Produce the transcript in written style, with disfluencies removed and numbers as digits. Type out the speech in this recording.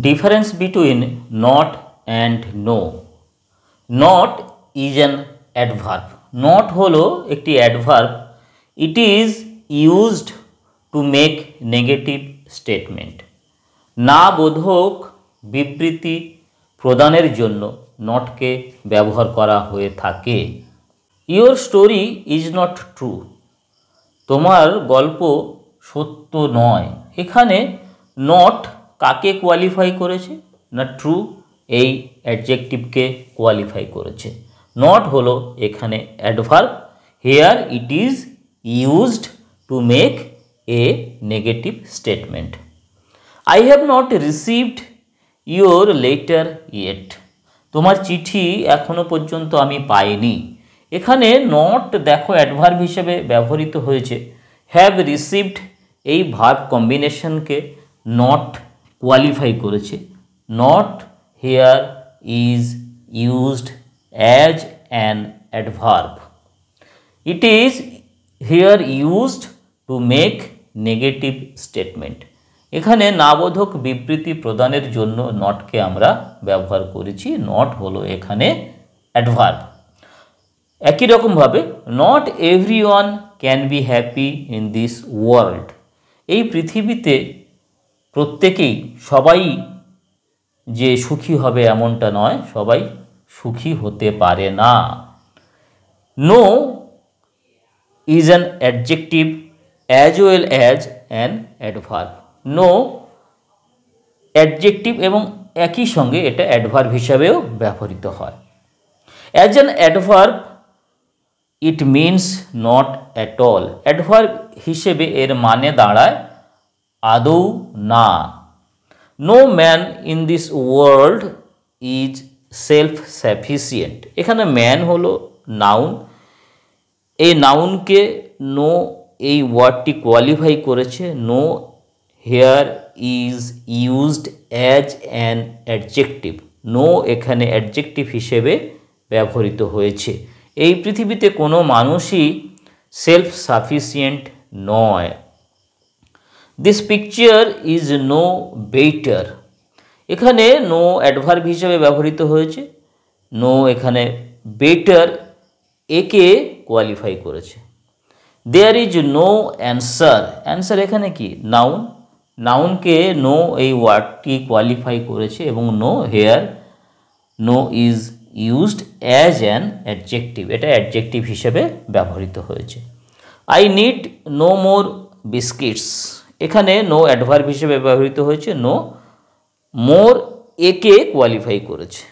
Difference between not and no. Not is an adverb. Not হলো একটি adverb. It is used to make negative statement. না বোধক বিবৃতি প্রদানের জন্য নটকে ব্যবহার করা হয়ে থাকে। Your story is not true. তোমার গল্প সত্য নয়। এখানে নট কাকে কোয়ালিফাই করেছে না ট্রু এই অ্যাডজেক্টিভকে কোয়ালিফাই করেছে। নট হলো এখানে adverb. Here it is used to make a negative statement. I have not received your letter yet. তোমার চিঠি এখনো পর্যন্ত আমি পাইনি। এখানে নট দেখো অ্যাডভার্ব হিসেবে ব্যবহৃত হয়েছে। হ্যাভ রিসিভড এই ভার্ব কম্বিনেশনকে নট কোয়ালিফাই করেছে। Not hair is used as an adverb. It is here used to make negative statement. এখানে নাবোধক বিবৃতি প্রদানের জন্য নটকে আমরা ব্যবহার করেছি। নট হলো এখানে অ্যাডভার্ব। একই রকমভাবে not everyone can be happy in this world. এই পৃথিবীতে প্রত্যেকেই সবাই যে সুখী হবে এমনটা নয়, সবাই সুখী হতে পারে না। No is an adjective as well as an adverb. No adjective এবং একই সঙ্গে এটা অ্যাডভার্ব হিসাবেও ব্যবহৃত হয়। As an adverb it means not at all. Adverb হিসেবে এর মানে দাঁড়ায় আদৌ না। No man in this world is self sufficient. এখানে ম্যান হলো নাউন। এই নাউনকে নো এই ওয়ার্ডটি কোয়ালিফাই করেছে। No here is used as an adjective. No এখানে অ্যাডজেক্টিভ হিসেবে ব্যবহৃত হয়েছে। এই পৃথিবীতে কোনো মানুষই সেলফ সাফিসিয়েন্ট নয়। This picture is no better. এখানে নো অ্যাডভার্ব হিসেবে ব্যবহৃত হয়েছে। নো এখানে বেটার একে কোয়ালিফাই করেছে। There is no answer. Answer এখানে কি নাউন। নাউনকে নো এই ওয়ার্ডটি কোয়ালিফাই করেছে এবং no here no is used as an adjective. এটা অ্যাডজেক্টিভ হিসেবে ব্যবহৃত হয়েছে। I need no more biscuits. এখানে নো অ্যাডভার্ব হিসেবে ব্যবহৃত হয়েছে। নো মোর একে কোয়ালিফাই করেছে।